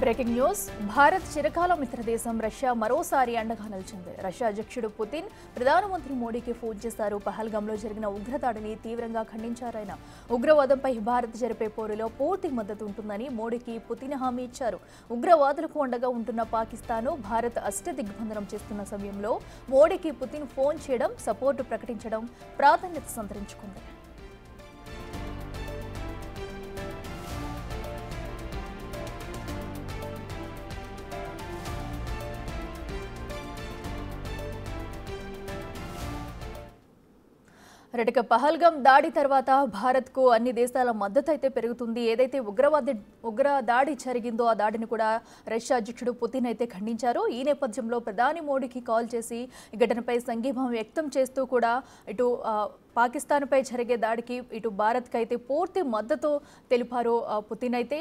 Breaking news Bharat చిరకాల మిత్రదేశం Russia మరోసారి అండగా నిలిచింది. రష్యా అధ్యక్షుడు పుతిన్ ప్రధానమంత్రి మోడీకి ఫోన్ చేశారు. పహల్గాంలో జరిగిన ఉగ్రదాడిని తీవ్రంగా ఖండించారాయన. ఉగ్రవాదంపై భారత్ జరిపే పోరులో పూర్తి మద్దతు ఉంటుందని మోడీకి పుతిన్ హామీ ఇచ్చారు. ఉగ్రవాదులకు అండగా ఉంటున్న పాకిస్తాన్ను భారత్ అష్టదిగ్బంధనం చేస్తున్న సమయంలో మోడీకి పుతిన్ ఫోన్ చేయడం, సపోర్టు ప్రకటించడం ప్రాధాన్యత సంతరించుకుంది. రెటిక పహల్గాం దాడి తర్వాత భారత్కు అన్ని దేశాల మద్దతు అయితే పెరుగుతుంది. ఏదైతే ఉగ్ర దాడి జరిగిందో ఆ దాడిని కూడా రష్యా అధ్యక్షుడు పుతిన్ అయితే ఖండించారు. ఈ నేపథ్యంలో ప్రధాని మోడీకి కాల్ చేసి ఈ ఘటనపై సంఘీభావం వ్యక్తం చేస్తూ కూడా ఇటు పాకిస్తాన్పై జరిగే దాడికి ఇటు భారత్కి అయితే పూర్తి మద్దతు తెలిపారు పుతిన్. అయితే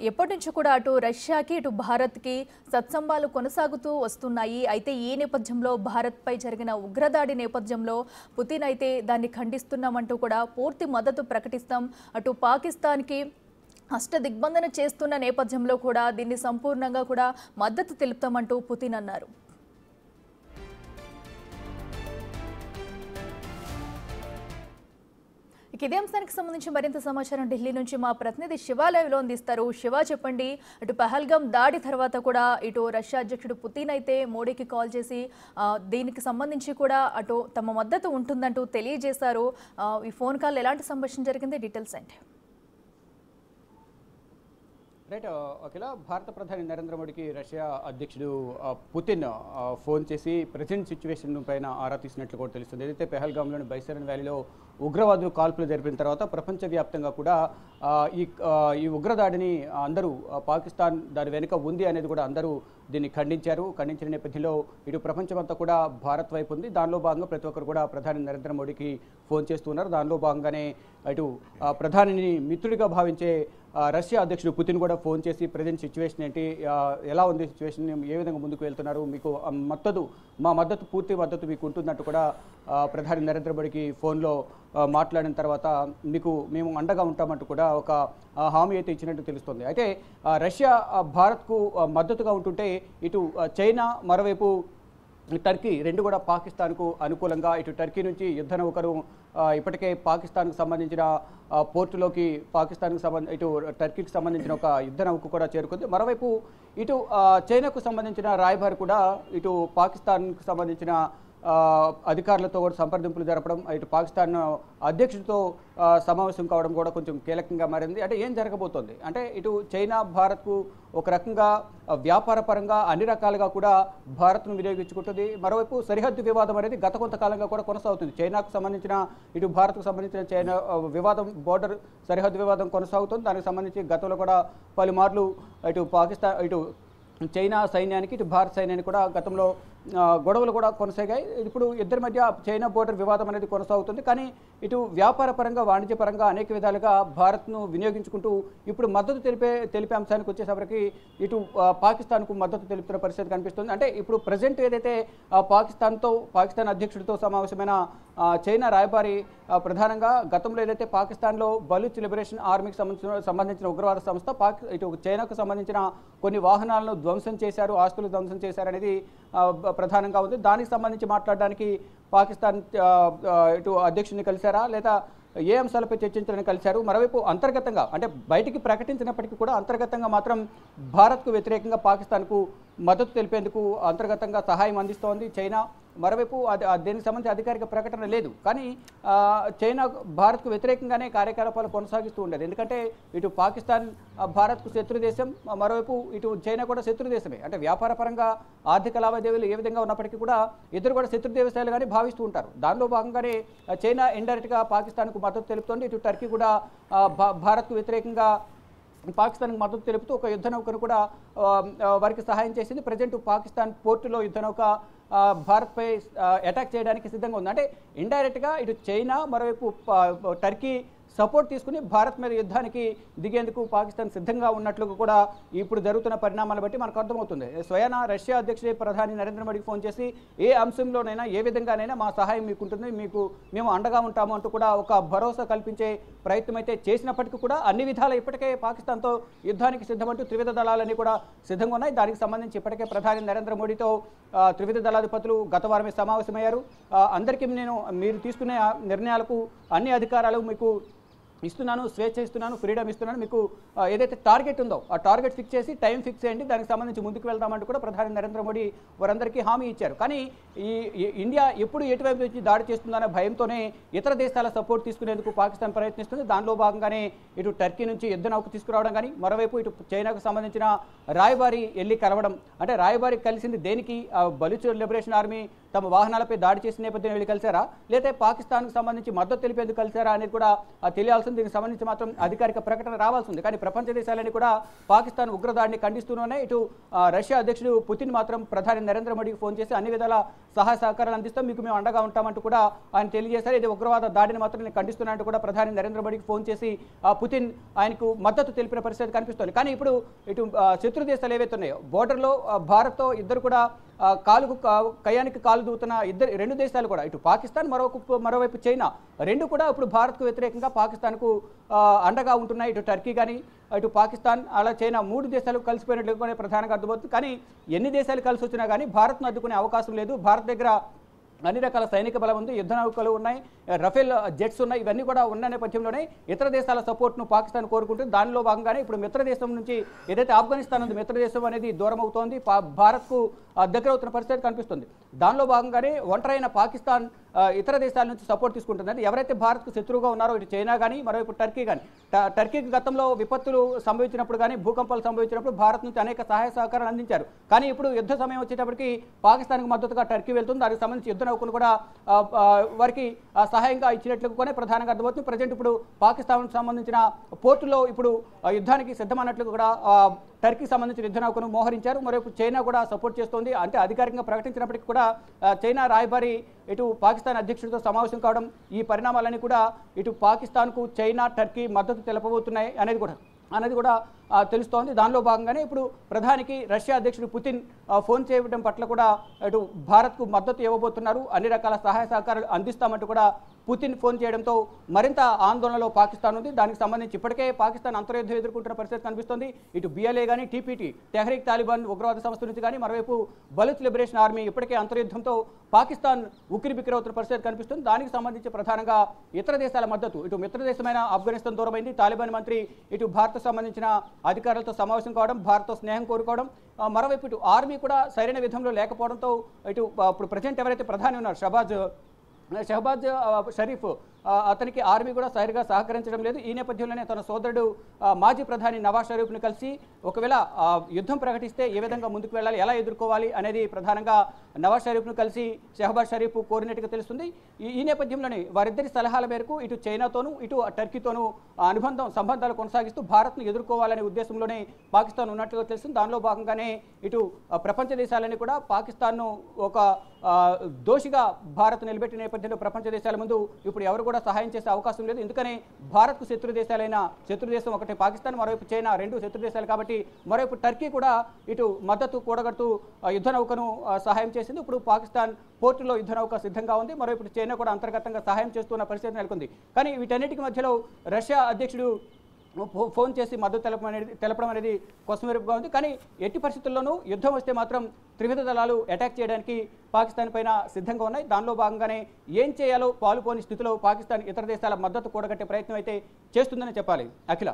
ఎప్పటి నుంచి కూడా అటు రష్యాకి ఇటు భారత్కి సత్సంబాలు కొనసాగుతూ వస్తున్నాయి. అయితే ఈ నేపథ్యంలో భారత్పై జరిగిన ఉగ్రదాడి నేపథ్యంలో పుతిన్ అయితే దాన్ని ఖండిస్తున్నామంటూ కూడా పూర్తి మద్దతు ప్రకటిస్తాం, అటు పాకిస్తాన్కి అష్టదిగ్బంధన చేస్తున్న నేపథ్యంలో కూడా దీన్ని సంపూర్ణంగా కూడా మద్దతు తెలుపుతామంటూ పుతిన్ అన్నారు. ఇదే అంశానికి సంబంధించి మరింత సమాచారం ఢిల్లీ నుంచి మా ప్రతినిధి శివ లైవ్లో అందిస్తారు. శివ, చెప్పండి, అటు పహల్గాం దాడి తర్వాత కూడా ఇటు రష్యా అధ్యక్షుడు పుతిన్ అయితే మోడీకి కాల్ చేసి దీనికి సంబంధించి కూడా అటు తమ మద్దతు ఉంటుందంటూ తెలియజేశారు. ఈ ఫోన్ కాల్ ఎలాంటి సంభాషణ జరిగింది, డీటెయిల్స్ అంటే? రైట్ అఖిల, భారత ప్రధాని నరేంద్ర మోడీకి రష్యా అధ్యక్షుడు పుతిన్ ఫోన్ చేసి ప్రజెంట్ సిచ్యువేషన్ పైన ఆరా తీసినట్లు కూడా తెలుస్తుంది. ఏదైతే పెహల్గాంలోని బైసరన్ వ్యాలీలో ఉగ్రవాదులు కాల్పులు జరిపిన తర్వాత ప్రపంచవ్యాప్తంగా కూడా ఈ ఉగ్రదాడిని అందరూ పాకిస్తాన్ దాని వెనుక ఉంది అనేది కూడా అందరూ దీన్ని ఖండించారు. ఖండించిన నేపథ్యంలో ఇటు ప్రపంచమంతా కూడా భారత్ వైపు ఉంది. దానిలో భాగంగా ప్రతి ఒక్కరు కూడా ప్రధాని నరేంద్ర మోడీకి ఫోన్ చేస్తున్నారు. దానిలో భాగంగానే ఇటు ప్రధానిని మిత్రుడిగా భావించే రష్యా అధ్యక్షుడు పుతిన్ కూడా ఫోన్ చేసి ప్రజెంట్ సిచ్యువేషన్ ఏంటి, ఎలా ఉంది సిచ్యువేషన్, ఏ విధంగా ముందుకు వెళ్తున్నారు, మీకు మా మద్దతు పూర్తి మద్దతు మీకు ఉంటుందంటూ కూడా ప్రధాని నరేంద్ర మోడీకి ఫోన్లో మాట్లాడిన తర్వాత మేము అండగా ఉంటామంటూ కూడా ఒక హామీ అయితే ఇచ్చినట్టు తెలుస్తుంది. అయితే రష్యా భారత్కు మద్దతుగా ఉంటుంటే ఇటు చైనా, మరోవైపు టర్కీ రెండు కూడా పాకిస్తాన్కు అనుకూలంగా ఇటు టర్కీ నుంచి యుద్ధ నౌకరు ఇప్పటికే పాకిస్తాన్కు సంబంధించిన పోర్టులోకి ఇటు టర్కీకి సంబంధించిన ఒక యుద్ధ నౌక కూడా చేరుకుంది. మరోవైపు ఇటు చైనాకు సంబంధించిన రాయబారి కూడా ఇటు పాకిస్తాన్కు సంబంధించిన అధికారులతో కూడా సంప్రదింపులు జరపడం, ఇటు పాకిస్తాన్ అధ్యక్షుడితో సమావేశం కావడం కూడా కొంచెం కీలకంగా మారింది. అంటే ఏం జరగబోతోంది అంటే ఇటు చైనా భారత్కు ఒక రకంగా వ్యాపార పరంగా అన్ని రకాలుగా కూడా భారత్ను వినియోగించుకుంటుంది. మరోవైపు సరిహద్దు వివాదం అనేది గత కొంతకాలంగా కూడా కొనసాగుతుంది. చైనాకు సంబంధించిన ఇటు భారత్కు సంబంధించిన చైనా వివాదం, బోర్డర్ సరిహద్దు వివాదం కొనసాగుతుంది. దానికి సంబంధించి గతంలో కూడా పలుమార్లు ఇటు చైనా సైన్యానికి ఇటు భారత సైన్యానికి కూడా గతంలో గొడవలు కూడా కొనసాగాయి. ఇప్పుడు ఇద్దరి మధ్య చైనా బోర్డర్ వివాదం అనేది కొనసాగుతుంది. కానీ ఇటు వ్యాపార పరంగా, వాణిజ్యపరంగా అనేక విధాలుగా భారత్ను వినియోగించుకుంటూ ఇప్పుడు మద్దతు తెలిపే అంశానికి వచ్చేసరికి ఇటు పాకిస్తాన్కు మద్దతు తెలుపుతున్న పరిస్థితి కనిపిస్తుంది. అంటే ఇప్పుడు ప్రజెంట్ ఏదైతే పాకిస్తాన్ అధ్యక్షుడితో సమావేశమైన చైనా రాయబారి ప్రధానంగా గతంలో ఏదైతే పాకిస్తాన్లో బలూచ్ లిబరేషన్ ఆర్మీకి సంబంధించిన ఉగ్రవాద సంస్థ ఇటు చైనాకు సంబంధించిన కొన్ని వాహనాలను ధ్వంసం చేశారు, ఆస్తులు ధ్వంసం చేశారనేది ప్రధానంగా ఉంది. దానికి సంబంధించి మాట్లాడడానికి పాకిస్తాన్ ఇటు అధ్యక్షుడిని కలిశారా, లేదా ఏ అంశాలపై చర్చించాలని కలిశారు? మరోవైపు అంతర్గతంగా అంటే బయటికి ప్రకటించినప్పటికీ కూడా అంతర్గతంగా మాత్రం భారత్కు వ్యతిరేకంగా పాకిస్తాన్కు మద్దతు తెలిపేందుకు అంతర్గతంగా సహాయం అందిస్తోంది చైనా. మరోవైపు దీనికి సంబంధించి అధికారిక ప్రకటన లేదు. కానీ చైనా భారత్కు వ్యతిరేకంగానే కార్యకలాపాలు కొనసాగిస్తూ ఉండేది. ఎందుకంటే ఇటు పాకిస్తాన్ భారత్కు శత్రు దేశం, మరోవైపు ఇటు చైనా కూడా శత్రు దేశమే. అంటే వ్యాపార పరంగా ఆర్థిక లావాదేవీలు ఏ విధంగా ఉన్నప్పటికీ కూడా ఇద్దరు కూడా శత్రు దేశాలుగానే భావిస్తూ ఉంటారు. దానిలో భాగంగానే చైనా ఇండైరెక్ట్గా పాకిస్తాన్కు మద్దతు తెలుపుతోంది. ఇటు టర్కీ కూడా భారత్కు వ్యతిరేకంగా పాకిస్తాన్కి మద్దతు తెలుపుతూ ఒక యుద్ధ నౌకను కూడా వారికి సహాయం చేసింది. ప్రజెంట్ పాకిస్తాన్ పోర్టులో యుద్ధ నౌక భారత్పై అటాక్ చేయడానికి సిద్ధంగా ఉంది. అంటే ఇండైరెక్ట్గా ఇటు చైనా, మరోవైపు టర్కీ సపోర్ట్ తీసుకుని భారత్ మీద యుద్ధానికి దిగేందుకు పాకిస్తాన్ సిద్ధంగా ఉన్నట్లు కూడా ఇప్పుడు జరుగుతున్న పరిణామాలను బట్టి మనకు అర్థమవుతుంది. స్వయాన రష్యా అధ్యక్షుడు ప్రధాని నరేంద్ర మోడీకి ఫోన్ చేసి ఏ అంశంలోనైనా ఏ విధంగానైనా మా సహాయం మీకు ఉంటుంది, మేము అండగా ఉంటాము అంటూ కూడా ఒక భరోసా కల్పించే ప్రయత్నం అయితే చేసినప్పటికీ కూడా అన్ని విధాల ఇప్పటికే పాకిస్తాన్తో యుద్ధానికి సిద్ధమంటూ త్రివిధ దళాలన్నీ కూడా సిద్ధంగా ఉన్నాయి. దానికి సంబంధించి ఇప్పటికే ప్రధాని నరేంద్ర మోడీతో త్రివిధ దళాధిపతులు గత వారమే సమావేశమయ్యారు. అందరికీ మీరు తీసుకునే నిర్ణయాలకు అన్ని అధికారాలు మీకు ఇస్తున్నాను, స్వేచ్ఛ ఇస్తున్నాను, ఫ్రీడమ్ ఇస్తున్నాను, మీకు ఏదైతే టార్గెట్ ఉందో ఆ టార్గెట్ ఫిక్స్ చేసి టైం ఫిక్స్ చేయండి, దానికి సంబంధించి ముందుకు వెళ్దామంటూ కూడా ప్రధాని నరేంద్ర మోడీ వారందరికీ హామీ ఇచ్చారు. కానీ ఈ ఇండియా ఎప్పుడు ఎటువైపు నుంచి దాడి చేస్తుందనే భయంతోనే ఇతర దేశాల సపోర్ట్ తీసుకునేందుకు పాకిస్తాన్ ప్రయత్నిస్తుంది. దానిలో భాగంగానే ఇటు టర్కీ నుంచి యుద్ధ నౌక తీసుకురావడం కానీ, మరోవైపు ఇటు చైనాకు సంబంధించిన రాయబారి వెళ్ళి కలవడం, అంటే రాయబారి కలిసింది దేనికి? బలూచ్ లిబరేషన్ ఆర్మీ తమ వాహనాలపై దాడి చేసిన నేపథ్యం వెళ్ళి కలిసారా, లేదా పాకిస్తాన్కు సంబంధించి మద్దతు తెలిపేందుకు కలిసారా అనేది కూడా తెలియాల్సింది. దీనికి సంబంధించి మాత్రం అధికారిక ప్రకటన రావాల్సింది. కానీ ప్రపంచ దేశాలన్నీ కూడా పాకిస్తాన్ ఉగ్రదాడిని ఖండిస్తూనే ఇటు రష్యా అధ్యక్షుడు పుతిన్ మాత్రం ప్రధాని నరేంద్ర మోడీకి ఫోన్ చేసి అన్ని విధాల సహాయ సహకారాలు అందిస్తాం, మీకు మేము అండగా ఉంటామంటూ కూడా ఆయన తెలియజేశారు. ఇది ఉగ్రవాద దాడిని మాత్రం నేను ఖండిస్తున్నానంటూ కూడా ప్రధాని నరేంద్ర మోడీకి ఫోన్ చేసి పుతిన్ ఆయనకు మద్దతు తెలిపిన పరిస్థితి కనిపిస్తోంది. కానీ ఇప్పుడు ఇటు శత్రు దేశాలు ఏవైతే ఉన్నాయో బోర్డర్లో భారత్తో ఇద్దరు కూడా కయానికి కాలు దూతున్న రెండు దేశాలు కూడా ఇటు పాకిస్తాన్ మరోవైపు చైనా రెండు కూడా ఇప్పుడు భారత్కు వ్యతిరేకంగా పాకిస్తాన్కు అండగా ఉంటున్నాయి. ఇటు టర్కీ కానీ ఇటు పాకిస్తాన్ అలా చైనా మూడు దేశాలు కలిసిపోయినట్లుగానే ప్రధానంగా అర్థమవుతుంది. కానీ ఎన్ని దేశాలు కలిసి వచ్చినా కానీ భారత్ను అడ్డుకునే అవకాశం లేదు. భారత్ దగ్గర అన్ని రకాల సైనిక బలం ఉంది, యుద్ధ నౌకలు ఉన్నాయి, రఫేల్ జెట్స్ ఉన్నాయి. ఇవన్నీ కూడా ఉన్న నేపథ్యంలోనే ఇతర దేశాల సపోర్ట్ను పాకిస్తాన్ కోరుకుంటుంది. దానిలో భాగంగానే ఇప్పుడు మిత్రదేశం నుంచి ఏదైతే ఆఫ్ఘనిస్తాన్ ఉంది, మిత్రదేశం అనేది దూరం అవుతోంది, భారత్కు దగ్గర అవుతున్న పరిస్థితి కనిపిస్తుంది. దానిలో భాగంగానే ఒంటరైన పాకిస్తాన్ ఇతర దేశాల నుంచి సపోర్ట్ తీసుకుంటుంది. ఎవరైతే భారత్కు శత్రువుగా ఉన్నారో ఇటు చైనా కానీ మరోవైపు టర్కీ కానీ, టర్కీకి గతంలో విపత్తులు సంభవించినప్పుడు కానీ భూకంపాలు సంభవించినప్పుడు భారత్ నుంచి అనేక సహాయ సహకారాలు అందించారు. కానీ ఇప్పుడు యుద్ధ సమయం వచ్చేటప్పటికి పాకిస్తాన్కు మద్దతుగా టర్కీ వెళ్తుంది. దానికి సంబంధించి యుద్ధ నౌకలు కూడా వారికి సహాయంగా ఇచ్చినట్లుగానే ప్రధానంగా అర్థమవుతుంది. ప్రజెంట్ ఇప్పుడు పాకిస్తాన్కు సంబంధించిన పోర్టులో ఇప్పుడు యుద్ధానికి సిద్ధమన్నట్లు కూడా టర్కీకి సంబంధించిన యుద్ధ నౌకను మోహరించారు. మరోవైపు చైనా కూడా సపోర్ట్ చేస్తోంది. అంటే అధికారికంగా ప్రకటించినప్పటికీ కూడా చైనా రాయబారి ఇటు పాకిస్తాన్ అధ్యక్షుడితో సమావేశం కావడం, ఈ పరిణామాలన్నీ కూడా ఇటు పాకిస్తాన్కు చైనా టర్కీ మద్దతు తెలపబోతున్నాయి అనేది కూడా తెలుస్తోంది. దానిలో భాగంగానే ఇప్పుడు ప్రధానికి రష్యా అధ్యక్షుడు పుతిన్ ఫోన్ చేయడం పట్ల కూడా ఇటు భారత్కు మద్దతు ఇవ్వబోతున్నారు, అన్ని రకాల సహాయ సహకారాలు అందిస్తామంటూ కూడా పుతిన్ ఫోన్ చేయడంతో మరింత ఆందోళనలో పాకిస్తాన్ ఉంది. దానికి సంబంధించి ఇప్పటికే పాకిస్తాన్ అంతర్యుద్ధం ఎదుర్కొంటున్న పరిస్థితి కనిపిస్తోంది. ఇటు బిఎల్ఏ కానీ టీపీటీ తెహ్రీక్ తాలిబాన్ ఉగ్రవాద సంస్థ నుంచి కానీ మరోవైపు బలూచ్ లిబరేషన్ ఆర్మీ ఇప్పటికే అంతర్యుద్ధంతో పాకిస్తాన్ ఉక్కిరిబిక్కిరవుతున్న పరిస్థితి కనిపిస్తుంది. దానికి సంబంధించి ప్రధానంగా ఇతర దేశాల మద్దతు, ఇటు మిత్రదేశమైన ఆఫ్ఘనిస్తాన్ దూరమైంది, తాలిబాన్ మంత్రి ఇటు భారత్ సంబంధించిన అధికారులతో సమావేశం కావడం, భారత్తో స్నేహం కోరుకోవడం, మరోవైపు ఇటు ఆర్మీ కూడా సరైన విధంలో లేకపోవడంతో ఇటు ఇప్పుడు ప్రజెంట్ ఎవరైతే ప్రధాని ఉన్నారు షహబాజ్ షరీఫ్ అతనికి ఆర్మీ కూడా సరిగా సహకరించడం లేదు. ఈ నేపథ్యంలోనే తన సోదరుడు మాజీ ప్రధాని నవాజ్ షరీఫ్ను కలిసి ఒకవేళ యుద్ధం ప్రకటిస్తే ఏ విధంగా ముందుకు వెళ్ళాలి, ఎలా ఎదుర్కోవాలి అనేది ప్రధానంగా నవాజ్ షరీఫ్ను కలిసి షహబాజ్ షరీఫ్ కోరినట్టుగా తెలుస్తుంది. ఈ నేపథ్యంలోనే వారిద్దరి సలహాల మేరకు ఇటు చైనాతోనూ ఇటు టర్కీతోనూ సంబంధాలు కొనసాగిస్తూ భారత్ను ఎదుర్కోవాలనే ఉద్దేశంలోనే పాకిస్తాన్ ఉన్నట్లుగా తెలుస్తుంది. దానిలో భాగంగానే ఇటు ప్రపంచ దేశాలన్నీ కూడా పాకిస్తాన్ను ఒక దోషిగా భారత్ నిలబెట్టిన నేపథ్యంలో ప్రపంచ దేశాల ముందు ఇప్పుడు ఎవరు కూడా సహాయం చేసే అవకాశం లేదు. ఎందుకని భారత్కు శత్రు దేశం ఒకటి పాకిస్తాన్, మరోవైపు చైనా రెండు శత్రు దేశాలు కాబట్టి మరోవైపు టర్కీ కూడా ఇటు మద్దతు కూడగడుతూ యుద్ధ నౌకను సహాయం చేసింది. ఇప్పుడు పాకిస్తాన్ పోర్టులో యుద్ధ నౌక సిద్ధంగా ఉంది. మరోవైపు చైనా కూడా అంతర్గతంగా సహాయం చేస్తున్న పరిస్థితి నెలకొంది. కానీ వీటన్నిటికి మధ్యలో రష్యా అధ్యక్షుడు ఫోన్ చేసి మద్దతు తెలపడం అనేది కొసమెరుపుగా ఉంది. కానీ ఎట్టి పరిస్థితుల్లోనూ యుద్ధం వస్తే మాత్రం త్రివిధ దళాలు అటాక్ చేయడానికి పాకిస్తాన్ పైన సిద్ధంగా ఉన్నాయి. దానిలో భాగంగానే ఏం చేయాలో పాలుపోని స్థితిలో పాకిస్తాన్ ఇతర దేశాల మద్దతు కూడగట్టే ప్రయత్నం అయితే చేస్తుందని చెప్పాలి. అఖిల.